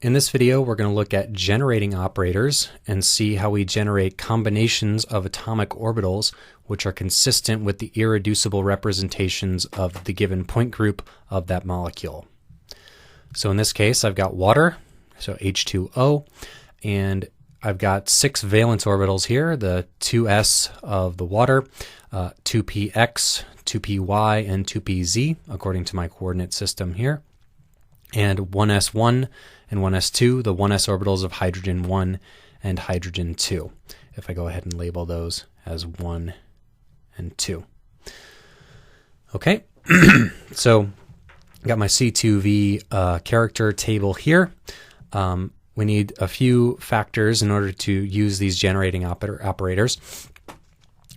In this video, we're going to look at generating operators and see how we generate combinations of atomic orbitals which are consistent with the irreducible representations of the given point group of that molecule. So in this case, I've got water, so H2O, and I've got 6 valence orbitals here, the 2s of the water, 2px, 2py, and 2pz, according to my coordinate system here, and 1s1 and 1s2, the 1s orbitals of hydrogen 1 and hydrogen 2, if I go ahead and label those as 1 and 2. Okay, so I got my C2V character table here. We need a few factors in order to use these generating operators.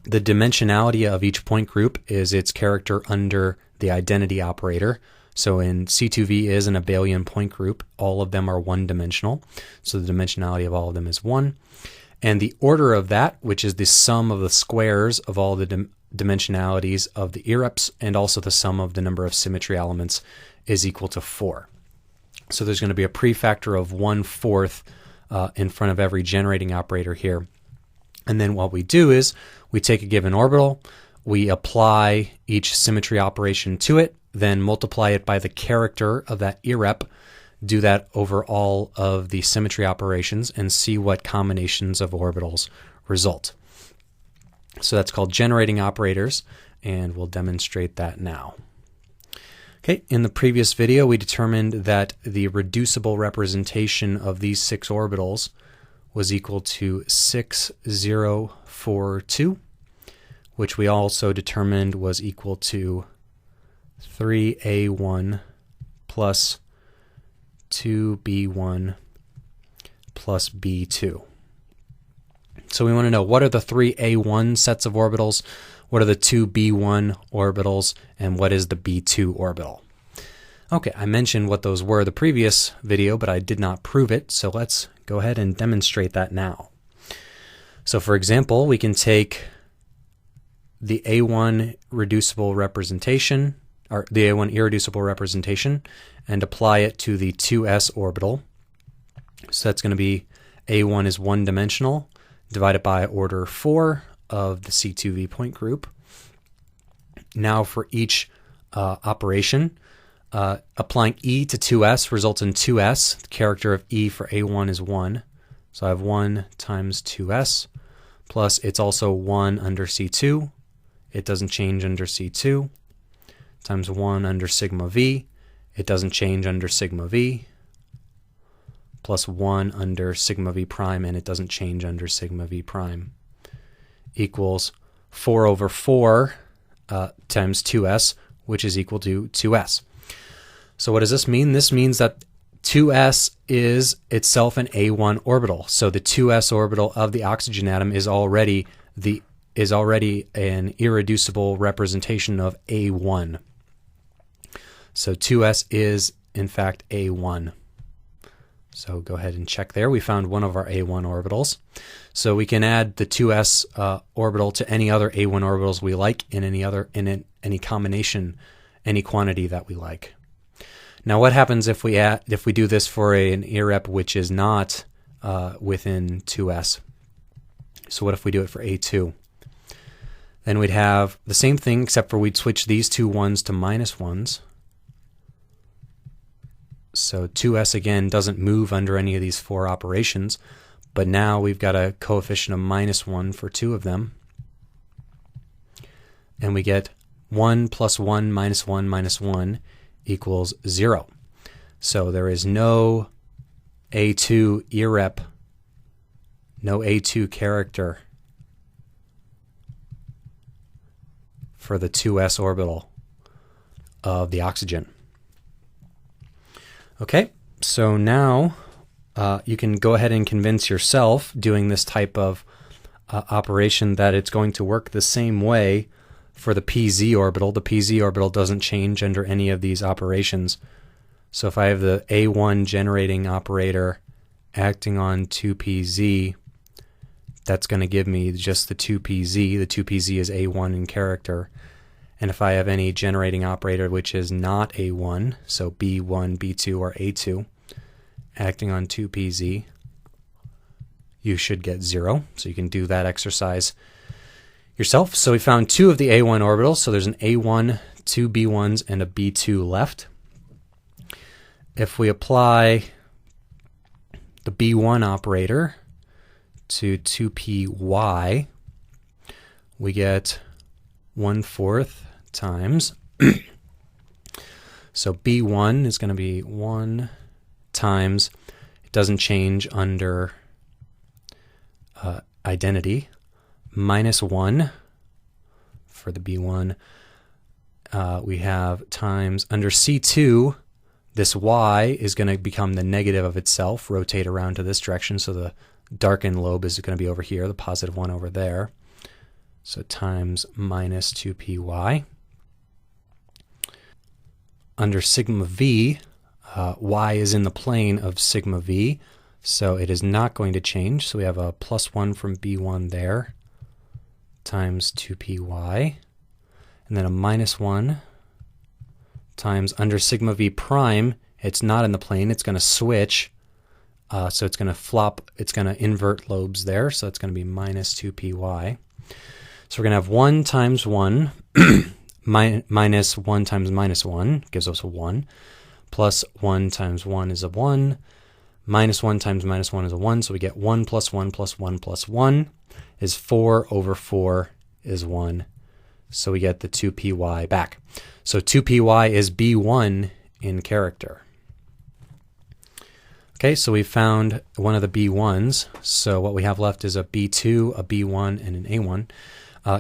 The dimensionality of each point group is its character under the identity operator. So in C2V is an abelian point group. All of them are one-dimensional. So the dimensionality of all of them is 1. And the order of that, which is the sum of the squares of all the dimensionalities of the irreps and also the sum of the number of symmetry elements, is equal to 4. So there's going to be a prefactor of 1/4 in front of every generating operator here. And then what we do is we take a given orbital, we apply each symmetry operation to it, then multiply it by the character of that irrep, do that over all of the symmetry operations, and see what combinations of orbitals result. So that's called generating operators, and we'll demonstrate that now. Okay, in the previous video, we determined that the reducible representation of these 6 orbitals was equal to 6, 0, 4, 2, which we also determined was equal to 3a1 plus 2b1 plus b2. So we want to know, what are the 3a1 sets of orbitals, what are the 2b1 orbitals, and what is the b2 orbital? Okay, I mentioned what those were the previous video, but I did not prove it, so let's go ahead and demonstrate that now. So for example, we can take the A1 reducible representation, or the A1 irreducible representation, and apply it to the 2s orbital. So that's going to be A1 is one-dimensional, divided by order 4 of the C2V point group. Now for each operation, applying e to 2s results in 2s. The character of e for A1 is 1. So I have 1 times 2s, plus it's also 1 under C2. It doesn't change under C2. Times 1 under sigma v. It doesn't change under sigma v. Plus 1 under sigma v prime, and it doesn't change under sigma v prime. Equals 4 over 4 times 2s, which is equal to 2s. So what does this mean? This means that 2s is itself an A1 orbital. So the 2s orbital of the oxygen atom is already an irreducible representation of A1. So 2s is in fact A1. So go ahead and check there. We found one of our A1 orbitals. So we can add the 2s orbital to any other A1 orbitals we like in any combination, any quantity that we like. Now what happens if we do this for an irrep which is not within 2s? So what if we do it for A2? Then we'd have the same thing, except for we'd switch these 2 1s to -1s. So 2s again doesn't move under any of these 4 operations, but now we've got a coefficient of -1 for 2 of them. And we get 1 plus 1 minus 1 minus 1 equals 0. So there is no A2 irrep, no A2 character for the 2s orbital of the oxygen. Okay, so now you can go ahead and convince yourself doing this type of operation that it's going to work the same way for the pz orbital. The pz orbital doesn't change under any of these operations. So if I have the A1 generating operator acting on 2pz, that's going to give me just the 2pz. The 2pz is A1 in character. And if I have any generating operator which is not A1, so B1, B2, or A2, acting on 2pz, you should get 0. So you can do that exercise yourself. So we found 2 of the A1 orbitals. So there's an A1, 2 B1s, and a B2 left. If we apply the B1 operator to 2py, we get 1/4 times. So B1 is going to be 1 times, it doesn't change under identity, minus 1 for the B1. We have times under C2, this y is going to become the negative of itself, rotate around to this direction, so the darkened lobe is going to be over here, the positive one over there. So times minus 2py. Under sigma v, y is in the plane of sigma v, so it is not going to change. So we have a plus 1 from B1 there, times 2py, and then a minus 1 times under sigma v prime, it's not in the plane, it's going to switch, so it's going to flop, it's going to invert lobes there, so it's going to be minus 2py. So we're going to have 1 times 1 minus 1 times minus 1 gives us a 1, plus 1 times 1 is a 1, minus 1 times minus 1 is a 1, so we get 1 plus 1 plus 1 plus 1 is 4 over 4 is 1, so we get the 2py back. So 2py is B1 in character. Okay, so we found one of the B1s, so what we have left is a B2, a B1, and an A1.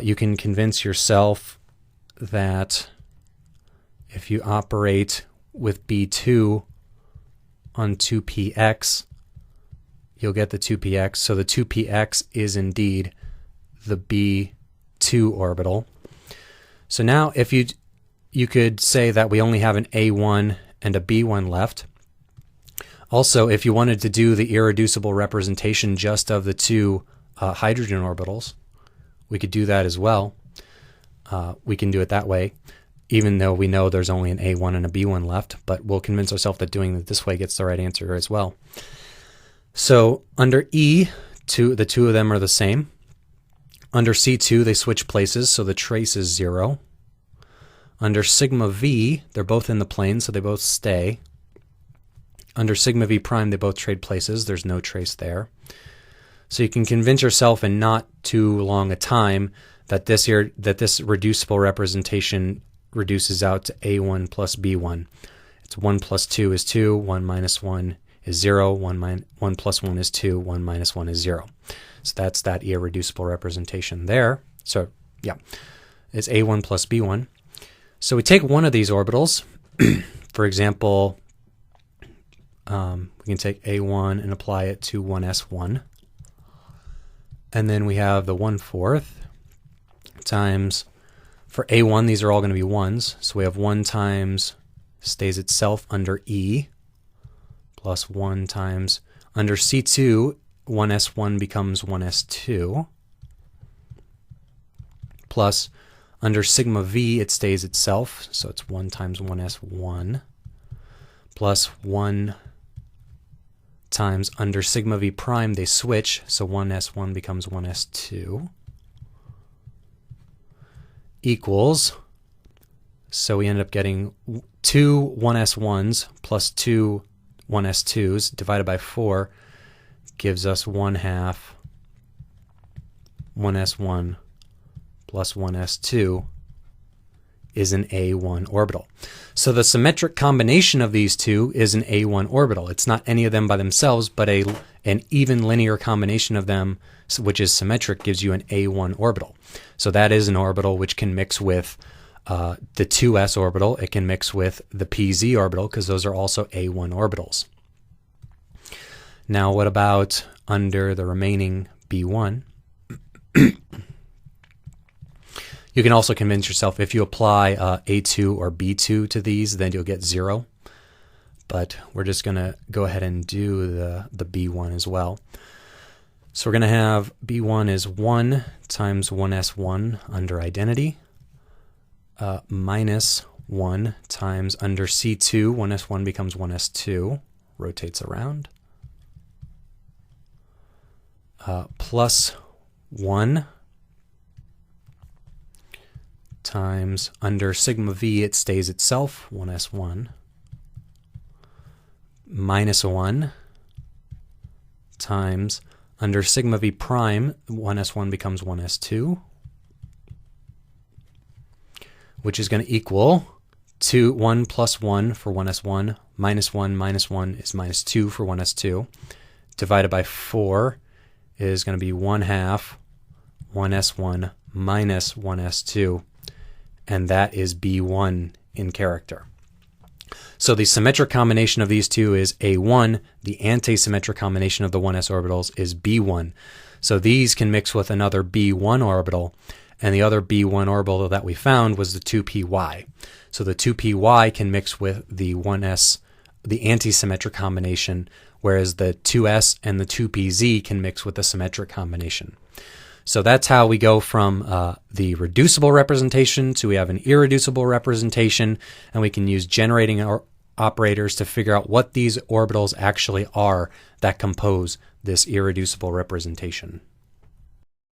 You can convince yourself that if you operate with B2 on 2px, you'll get the 2px. So the 2px is indeed the B2 orbital. So now if you could say that we only have an A1 and a B1 left. Also, if you wanted to do the irreducible representation just of the 2 hydrogen orbitals, we could do that as well. We can do it that way, even though we know there's only an A1 and a B1 left, but we'll convince ourselves that doing it this way gets the right answer as well. So under E, the 2 of them are the same. Under C2, they switch places, so the trace is 0. Under sigma V, they're both in the plane, so they both stay. Under sigma V prime, they both trade places. There's no trace there. So you can convince yourself in not too long a time that this reducible representation reduces out to A1 plus B1. It's 1 plus 2 is 2, 1 minus 1 is 0, 1 plus 1 is 2, 1 minus 1 is 0. So that's that irreducible representation there. So yeah, it's A1 plus B1. So we take one of these orbitals, for example, we can take A1 and apply it to 1s1. And then we have the 1/4 times, for A1, these are all going to be 1s. So we have 1 times stays itself under E, plus 1 times under C2, 1s1 becomes 1s2, plus under sigma V, it stays itself, so it's 1 times 1s1, plus 1 times under sigma V prime, they switch, so 1s1 becomes 1s2, equals, so we end up getting 2 1s1s plus 2 1s2s divided by 4 gives us 1/2 1s1 plus 1s2 is an A1 orbital. So the symmetric combination of these two is an A1 orbital. It's not any of them by themselves, but an even linear combination of them, which is symmetric, gives you an A1 orbital. So that is an orbital which can mix with the 2s orbital. It can mix with the pz orbital because those are also A1 orbitals. Now what about under the remaining B1? You can also convince yourself if you apply A2 or B2 to these, then you'll get 0. But we're just going to go ahead and do the B1 as well. So we're going to have B1 is 1 times 1s1 under identity, minus 1 times under C2, 1s1 becomes 1s2, rotates around, plus 1 times under sigma v, it stays itself, 1s1, minus 1 times under sigma v prime, 1s1 becomes 1s2, which is going to equal 1 plus 1 for 1s1, minus 1 is minus 2 for 1s2, divided by 4 is going to be 1/2 1s1 minus 1s2, and that is B1 in character. So the symmetric combination of these two is A1. The antisymmetric combination of the 1s orbitals is B1. So these can mix with another B1 orbital, and the other B1 orbital that we found was the 2py. So the 2py can mix with the 1s, the antisymmetric combination, whereas the 2s and the 2pz can mix with the symmetric combination. So that's how we go from the reducible representation to we have an irreducible representation, and we can use generating operators to figure out what these orbitals actually are that compose this irreducible representation.